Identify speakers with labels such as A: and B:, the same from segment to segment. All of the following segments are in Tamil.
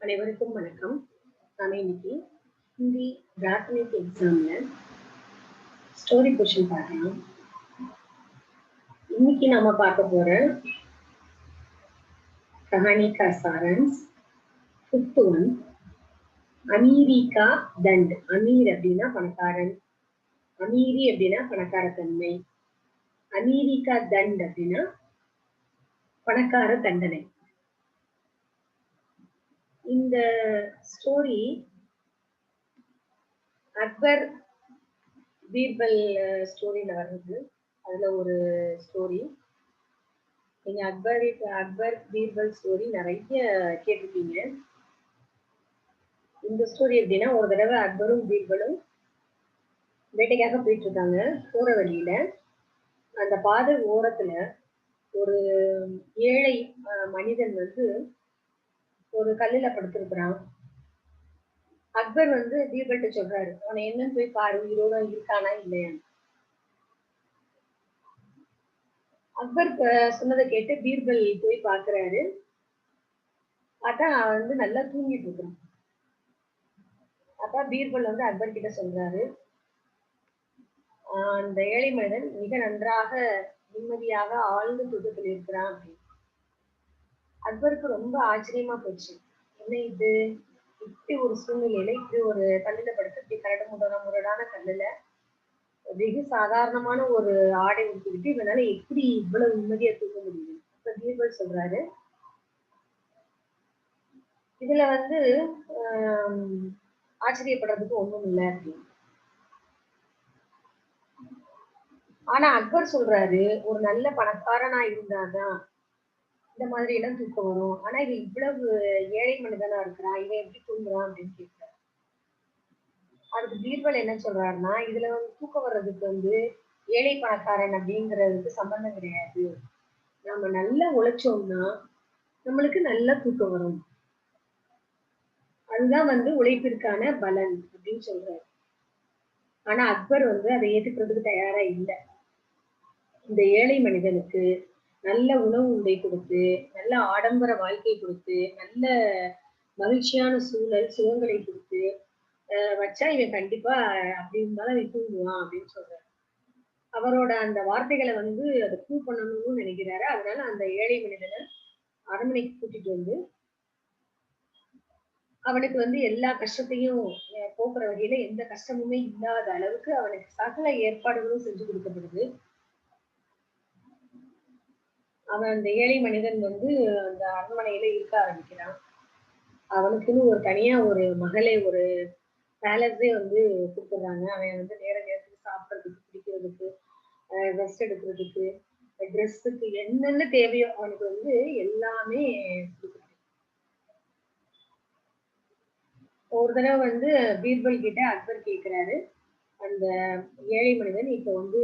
A: அனைவருக்கும் வணக்கம். நாம இன்னைக்கு ஹிந்தி பிராத்மிக் எக்ஸாம்ல ஸ்டோரி போர்ஷன் பார்க்கலாம். இன்னைக்கு நாம பார்க்க போற கஹானி கா சாரன்ஸ் ஃபிஃப்த் ஒன், அமீரி கா தண்ட். அமீர் அப்படின்னா பணக்காரன், அமீரி அப்படின்னா பணக்காரத்தன்மை, அமீரி கா தண்ட் அப்படின்னா பணக்கார தண்டனை. இந்த ஸ்டோரி அக்பர் பீர்பல் ஸ்டோரியில வர்றது. அதுல ஒரு ஸ்டோரி. நீங்க அக்பர் பீர்பல் ஸ்டோரி நிறைய கேட்டிருக்கீங்க. இந்த ஸ்டோரி எப்படின்னா, ஒரு தடவை அக்பரும் பீர்பலும் வேட்டைக்காக போயிட்டு இருக்காங்க. போற வழியில அந்த பாதை ஓரத்துல ஒரு ஏழை மனிதன் வந்து ஒரு கல்லுல படுத்திருக்கிறான். அக்பர் வந்து பீர்பல்கிட்ட சொல்றாரு, அவனை என்னன்னு போய் பாரு, உயிரோட இருக்கானா இல்லையா. அக்பர் சொன்னதை கேட்டு பீர்பல் போய் பாக்குறாரு. பார்த்தா அவன் வந்து நல்லா தூங்கிட்டு இருக்கான். அப்ப பீர்பல் வந்து அக்பர் கிட்ட சொல்றாரு, அந்த ஏழை மனிதன் மிக நன்றாக நிம்மதியாக ஆழ்ந்த தூக்கத்தில் இருக்கிறான் அப்படின்னு. அக்பருக்கு ரொம்ப ஆச்சரியமா போச்சு. என்ன இது, இப்படி ஒரு சூழ்நிலையில இப்படி ஒரு கல்லுல படுத்து இப்படி கரடு முரடான கல்லுல வெகு சாதாரணமான ஒரு ஆடை உடுத்திக்கிட்டு இவனால எப்படி இவ்வளவு நிம்மதியா தூக்க முடியுது. அப்ப பீர்பல் சொல்றாரு, இதுல வந்து ஆச்சரியப்படுறதுக்கு ஒண்ணும் இல்லை அப்படின்னு. ஆனா அக்பர் சொல்றாரு, ஒரு நல்ல பணக்காரனா இருந்தாதான் இந்த மாதிரி எல்லாம் தூக்கம் வரும். ஆனா இவன் இவ்வளவு ஏழை மனிதனா இருக்கிறான், இவன் எப்படி தூங்குறான் அப்படின்னு கேட்கிறாரு. அதுக்கு பீர்பல் என்ன சொல்றாருன்னா, இதுல வந்து தூக்கம் வர்றதுக்கு வந்து ஏழை பணக்காரன் அப்படிங்கிறதுக்கு சம்பந்தம் கிடையாது. நாம நல்லா உழைச்சோம்னா நம்மளுக்கு நல்ல தூக்கம் வரும். அதுதான் வந்து உழைப்பிற்கான பலன் அப்படின்னு சொல்றாரு. ஆனா அக்பர் வந்து அதை ஏத்துக்கிறதுக்கு தயாரா இல்லை. இந்த ஏழை மனிதனுக்கு நல்ல உணவு உண்டை கொடுத்து, நல்ல ஆடம்பர வாழ்க்கை கொடுத்து, நல்ல மகிழ்ச்சியான சூழல் சுகங்களை கொடுத்து வச்சா இவன் கண்டிப்பா அப்படி இருந்தாலும் அவன் தூங்குவான் அப்படின்னு சொல்றாரு. அவரோட அந்த வார்த்தைகளை வந்து அதை ப்ரூவ் பண்ணணும்னு நினைக்கிறாரு. அதனால அந்த ஏழை மனிதனை அரண்மனைக்கு கூட்டிட்டு வந்து அவனுக்கு வந்து எல்லா கஷ்டத்தையும் போக்குற வகையில எந்த கஷ்டமுமே இல்லாத அளவுக்கு அவனுக்கு சகல ஏற்பாடுகளும் செஞ்சு கொடுக்கப்படுது. அவன் அந்த ஏழை மனிதன் வந்து அந்த அரண்மனையில இருக்க ஆரம்பிக்கிறான். அவனுக்குன்னு ஒரு தனியா ஒரு மகளே ஒரு பேலஸே வந்து கொடுத்துடுறாங்க. அவன் வந்து நேரத்துக்கு சாப்பிட்றதுக்கு, குடிக்கிறதுக்கு, ரெஸ்ட் எடுக்கிறதுக்கு, ட்ரெஸ்ஸுக்கு என்னென்ன தேவையோ அவனுக்கு வந்து எல்லாமே கொடுக்குறாங்க. ஒரு தடவை வந்து பீர்பல் கிட்ட அக்பர் கேட்கிறாரு, அந்த ஏழை மனிதன் இப்ப வந்து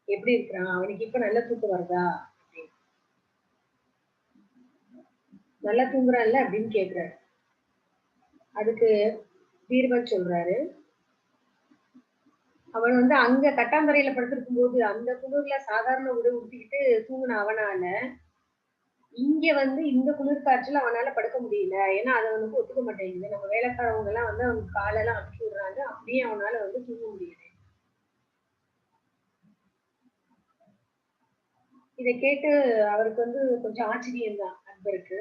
A: எப்படி இருக்கிறான், அவனுக்கு இப்ப நல்ல தூக்கம் வருதா, நல்லா தூங்குறான்ல அப்படின்னு கேக்குறாரு. அதுக்கு பீர்பல் சொல்றாரு, அவன் வந்து அங்க கட்டாந்தரையில படுத்திருக்கும் போது அந்த குளிர்ல சாதாரண உடை உடுத்திக்கிட்டு தூங்கின அவனால இங்க வந்து இந்த குளிர்காற்றுல அவனால படுக்க முடியல. ஏன்னா அது அவனுக்கு ஒத்துக்க மாட்டேங்குது. நம்ம வேலைக்காரவங்க எல்லாம் வந்து அவனுக்கு காலெல்லாம் அமுக்கி விடுறாங்க. அப்படியே அவனால வந்து தூங்க முடியல. இதை கேட்டு அவருக்கு வந்து கொஞ்சம் ஆச்சரியம் தான் அக்பருக்கு.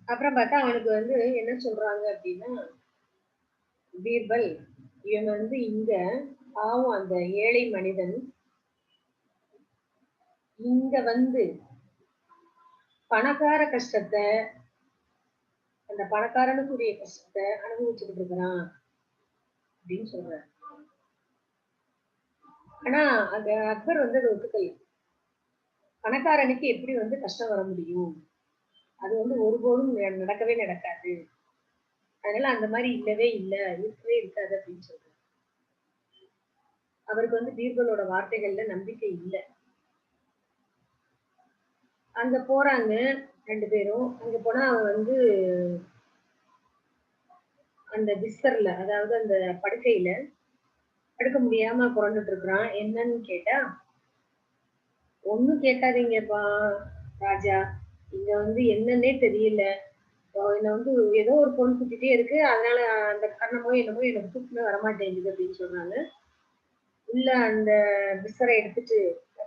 A: அப்புறம் பார்த்தா அவனுக்கு வந்து என்ன சொல்றாங்க அப்படின்னா, பீர்பல் இவன் வந்து இங்க பாவம் அந்த ஏழை மனிதன் இங்க வந்து பணக்கார கஷ்டத்தை, அந்த பணக்காரனுக்குரிய கஷ்டத்தை அனுபவிச்சுக்கிட்டு இருக்கிறான் அப்படின்னு சொல்றாரு. ஆனா அந்த அக்பர் வந்து அதை ஒத்துக்கல. பணக்காரனுக்கு எப்படி வந்து கஷ்டம் வர முடியும், அது வந்து ஒருபோதும் நடக்கவே நடக்காது. அதனால அந்த மாதிரி இல்லவே இல்லை, இருக்கவே இருக்காது அப்படின்னு சொல்றாரு. அவருக்கு வந்து பீர்பலோட வார்த்தைகள்ல நம்பிக்கை இல்லை. அங்க போறாங்க 2 பேரும். அங்க போனா அவன் வந்து அந்த பிஸ்தர்ல, அதாவது அந்த படுக்கையில படுக்க முடியாம புரண்டுட்டு இருக்கிறான். என்னன்னு கேட்டா, ஒண்ணும் கேட்காதீங்கப்பா ராஜா, இங்க வந்து என்னன்னே தெரியல, என்ன வந்து ஏதோ ஒரு பொருள் சுத்திட்டே இருக்கு. அதனால அந்த காரணமோ என்னமோ எனக்கு தூக்கமே வரமாட்டேங்குது அப்படின்னு சொல்றாங்க. உள்ள அந்த பிஸ்ஸர எடுத்துட்டு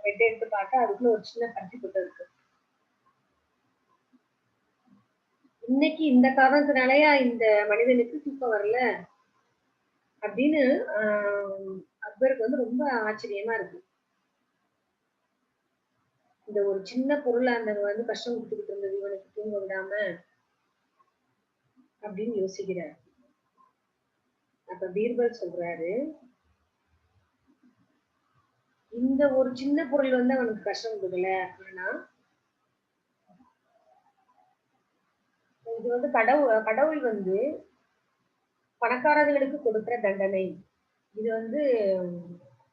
A: பெட்ட எடுத்து பார்த்தா அதுக்குள்ள ஒரு சின்ன கத்தி போட்டு இருக்கு. இன்னைக்கு இந்த காரணத்தினாலயா இந்த மனிதனுக்கு தூக்கம் வரல அப்படின்னு ஆ அக்பருக்கு வந்து ரொம்ப ஆச்சரியமா இருக்கு. இந்த ஒரு சின்ன பொருள அந்த வந்து கஷ்டம் குடுத்துக்கிட்டு இருந்தது இவனுக்கு தூங்க விடாம அப்படின்னு யோசிக்கிறார். அப்ப பீர்பல் சொல்றாரு, இந்த ஒரு சின்ன பொருள் வந்து அவனுக்கு கஷ்டம் குடுக்கல. ஆனா, இது வந்து கடவுள் வந்து பணக்காரர்களுக்கு கொடுக்கிற தண்டனை. இது வந்து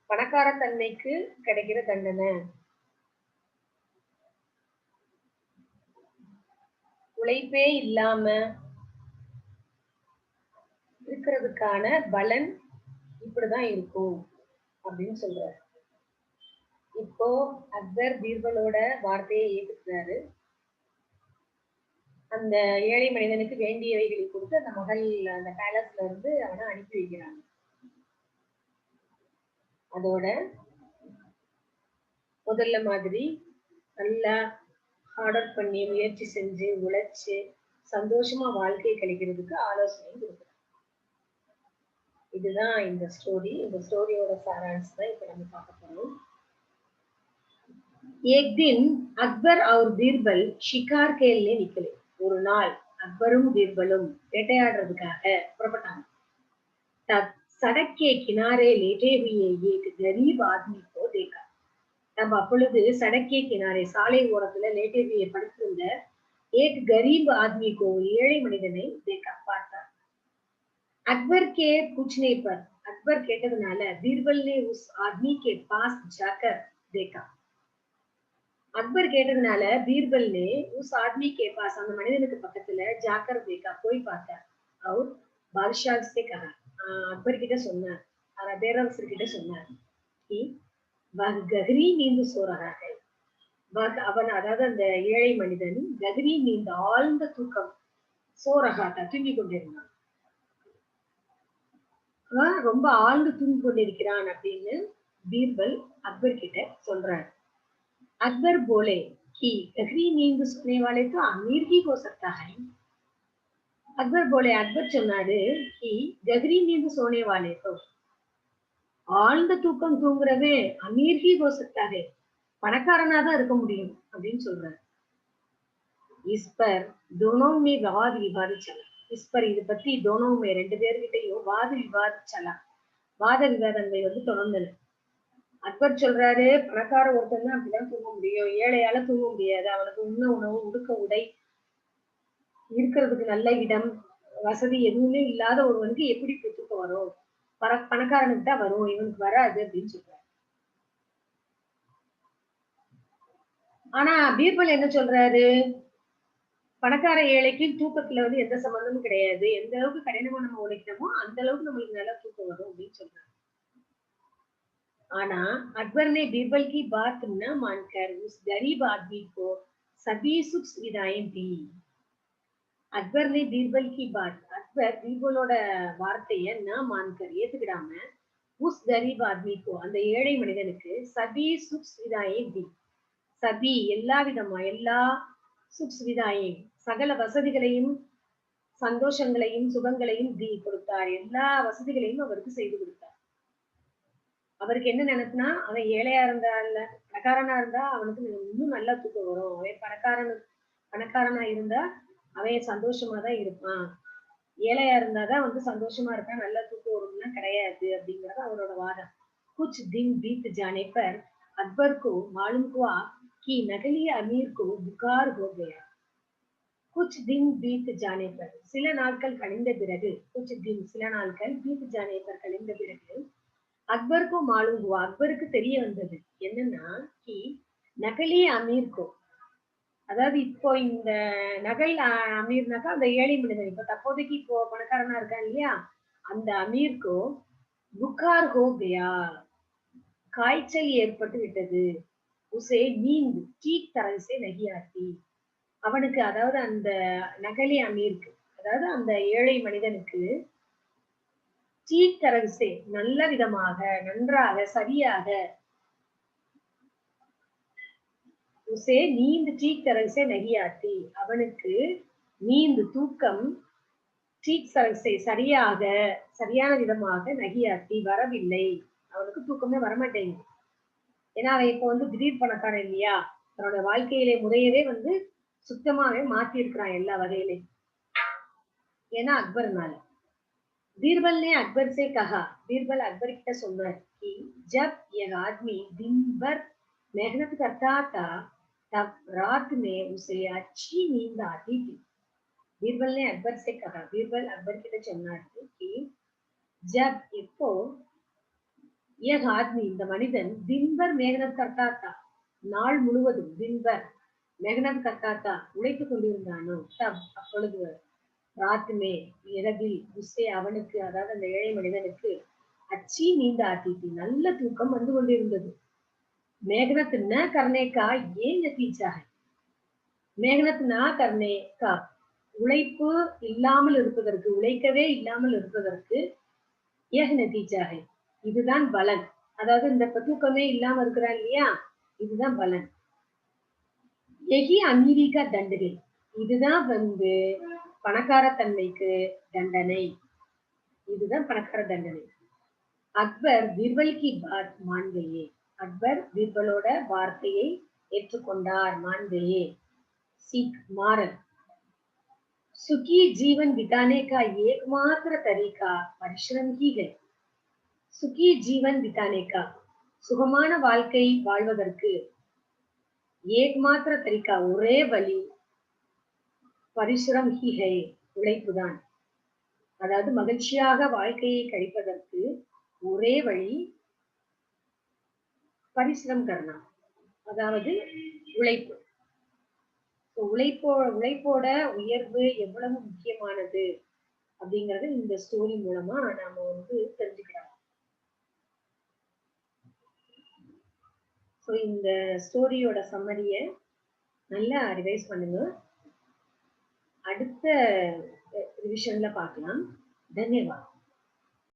A: பணக்கார தன்மைக்கு கிடைக்கிற தண்டனை. உழைப்பே இல்லாம இருக்கிறதுக்கான பலன் இப்படிதான் இருக்கும் அப்படின்னு சொல்றாரு. இப்போ அக்பர் பீர்பலோட வார்த்தையை ஏத்துக்கிறாரு. அந்த ஏழை மனிதனுக்கு வேண்டியவைகளை கொடுத்து அந்த மகள் அந்த பேலஸ்ல இருந்து அவனை அனுப்பி வைக்கிறாங்க. அதோட முதல்ல மாதிரி நல்லா ஆர்டர் பண்ணி முயற்சி செஞ்சு உழைச்சு சந்தோஷமா வாழ்க்கையை கழிக்கிறதுக்கு ஆலோசனை கொடுக்குறாங்க. இதுதான் இந்த ஸ்டோரி. இந்த ஸ்டோரியோட சாராம்சம் தான் இப்ப நம்ம பார்க்க போறோம். एक दिन अकबर और बीरबल शिकार खेलने निकले. ஒரு நாள் அக்பரும் பீர்பலும் வேட்டையாடுறதுக்காக புறப்பட்டாங்க. तब सड़क के किनारे लेटे हुए एक गरीब आदमी को देखा. तब அப்பொழுது सड़क के किनारे சாலை ஓரத்துல लेटे हुए படுத்திருந்த एक गरीब आदमी को ஏழை மனிதனை देखा பார்த்தார். अकबर के पूछने पर अकबर கேட்டதுனால बीरबल ने उस आदमी के पास जाकर देखा. அக்பர் கேட்டதுனால பீர்பல் ने उस आदमी के पास அந்த மனிதனுக்கு பக்கத்துல ஜாக்கர் देखा போய் பார்த்தார். और बादशाह से कहा அக்பர் கிட்ட சொன்னார். பேரரசர் கிட்ட சொன்னார். कि वह गहरी नींद सो रहा है. அவன் அதாவது அந்த ஏழை மனிதன் கஹரி நீந்த ஆழ்ந்த தூக்கம் சோரகாட்டா தூங்கிக் கொண்டிருந்தான். ரொம்ப ஆழ்ந்து தூங்கிக் கொண்டிருக்கிறான் அப்படின்னு பீர்பல் அக்பர் கிட்ட சொல்றாரு. अकबर बोले कि गहरी नींद सोने वाले तो अमीर ही हो सकता है. अकबर बोले अकबर சொன்னாரு कि गहरी नींद सोने वाले तो ஆழ்ந்த தூக்கம் தூங்குறவன் அமீர் ही हो सकता है. பணக்காரனா தான் இருக்க முடியும் அப்படின்னு சொல்றாரு. इस पर दोनों में वाद विवाद चला. इस पर இது பத்தி दोनों में ரெண்டு பேர்கிட்டயும் வாத விவாத் चला. வாத விவாதங்கள் வந்து தொடர்ந்தன. அக்பர் சொல்றாரு பணக்கார ஒருத்தன் தான் அப்படிதான் தூங்க முடியும், ஏழையால தூங்க முடியாது. அவனுக்கு உண்ண உணவு உடுக்க உடை இருக்கிறதுக்கு நல்ல இடம் வசதி எதுவுமே இல்லாத ஒருவனுக்கு எப்படி தூக்கம் வரும்? பணக்காரனுக்கு தான் வரும், இவனுக்கு வராது அப்படின்னு சொல்றாரு. ஆனா பீர்பல் என்ன சொல்றாரு? பணக்கார ஏழைக்கு தூக்கத்துல வந்து எந்த சம்பந்தமும் கிடையாது. எந்த அளவுக்கு கடினமா நம்ம உழைக்கிறோமோ அந்த அளவுக்கு நம்மளுக்கு நல்லா தூக்கம் வரும் அப்படின்னு சொல்றாரு. आना अकबर ने बीरबल की बात न मानकर उस गरीब आदमी को सभी सुख सुविधाएं दी. अकबर ने बीरबल की बात अकबर बीरबलोட வார்த்தையை न मानकर ஏத்துக்கிடாம उस गरीब आदमी को அந்த ஏழை மனிதனுக்கு सभी सुख सुविधाएं दी. सभी எல்லா விதமா எல்லா சுக் சுவிதாயே சகல வசதிகளையும் சந்தோஷங்களையும் சுகங்களையும் தி கொடுத்தார். எல்லா வசதிகளையும் அவருக்கு செய்து கொடுத்தார். அவருக்கு என்ன நினைப்புனா அவன் ஏழையா இருந்தா இல்ல பணக்காரனா இருந்தா அவனுக்கு இன்னும் நல்லா தூக்கம் வரும். அவன் பணக்காரனா இருந்தா அவன் சந்தோஷமா தான் இருப்பான். ஏழையா இருந்தாதான் வந்து சந்தோஷமா இருக்கான், நல்லா தூக்கம் வரும்னா கிடையாது அப்படிங்கறது அவரோட வாதம். कुछ दिन बीत जाने पर अकबर को मालूम हुआ कि नकली अमीर को बुखार हो गया. कुछ दिन बीत जाने पर சில நாட்கள் கழிந்த பிறகு कुछ दिन சில நாட்கள் बीत जाने पर கழிந்த பிறகு अकबर को मालूम हुआ अकबருக்கு தெரிய வந்தது என்னன்னா कि नकली अमीर को அதாவது இப்போ இந்த நகல் அமீர்னாக்கா அந்த ஏழை மனிதன் இப்ப தற்போதைக்கு இப்போ பணக்காரனா இருக்கான் இல்லையா அந்த அமீர்க்கு புகார் ஹோ கயா காய்ச்சல் ஏற்பட்டு விட்டது. உசே நீந்த் ठीक तरह से नहीं आती. அவனுக்கு அதாவது அந்த நகலி அமீருக்கு, அதாவது அந்த ஏழை மனிதனுக்கு சீர்தரசே நல்ல விதமாக, நன்றாக, சரியாக உசே நீந்து சீர்தரசே நகியாத்தி அவனுக்கு நீந்து தூக்கம் சீர்தரசே சரியாக, சரியான விதமாக நகியாத்தி வரவில்லை. அவனுக்கு தூக்கமே வரமாட்டேங்குது. ஏன்னா அவன் இப்போ வந்து திடீர் பணக்காரன் இல்லையா? தன்னோட வாழ்க்கையிலே முறையவே வந்து சுத்தமாவே மாத்தி இருக்கிறான் எல்லா வகையிலயும். ஏன்னா अकबर बीरबल ने अकबर से कहा बीरबल अकबर கிட்ட சொன்னார் कि जब यह आदमी दिन भर मेहनत करता था तब रात में उसे अच्छी नींद आती थी बीरबल ने अकबर से कहा बीरबल अकबर கிட்ட சொன்னார் कि जब இப்போ यह आदमी இந்த மனிதன் दिन भर मेहनत करता था நாள் முழுவதும் दिन भर मेहनत करता था உழைத்துக் கொண்டிருந்தானோ தப் அப்பொழுது ராத்துமே இரவில் உஸ்ஸே அவனுக்கு அதாவது அந்த ஏழை மனிதனுக்கு अच्छी नींद आती थी நல்ல தூக்கம் வந்து கொண்டிருந்தது मेहनत न करने का ये नतीजा है मेहनत ना करने का உழைப்பு இல்லாமல் இருப்பதற்கு உழைக்கவே இல்லாமல் இருப்பதற்கு यह नतीजा है இதுதான் பலன் அதாவது இந்த தூக்கமே இல்லாம இருக்கிறான் இல்லையா இதுதான் பலன் यही अमीरी का दंड है இதுதான் வந்து பணக்கார தன்மைக்கு தண்டனை இதுதான் பணக்கார தண்டனை அக்பர் பீர்பல் கி பாத் மான் கயே அக்பர் பீர்பலோட வார்த்தையை ஏற்றுக்கொண்டார் மான் கயே सीख मारल सुखी जीवन बिताने का एकमात्र तरीका परिश्रम ही है सुखी जीवन बिताने का சுகமான வாழ்க்கை வாழ்வதற்கு ஏக்மாத்திர தரிகா ஒரே வழி பரிசுரம் ஹி ஹை உழைப்புதான் அதாவது மகிழ்ச்சியாக வாழ்க்கையை கழிப்பதற்கு ஒரே வழி பரிசுரம் கர்ணம் அதாவது உழைப்பு உழைப்போட உயர்வு எவ்வளவு முக்கியமானது அப்படிங்கறது இந்த ஸ்டோரி மூலமா நாம வந்து தெரிஞ்சுக்கலாம் ஸோ இந்த ஸ்டோரியோட சம்மரிய நல்லா ரிவைஸ் பண்ணுங்க அடுத்த ரிவிஷன்ல பார்க்கலாம் தன்யவாத்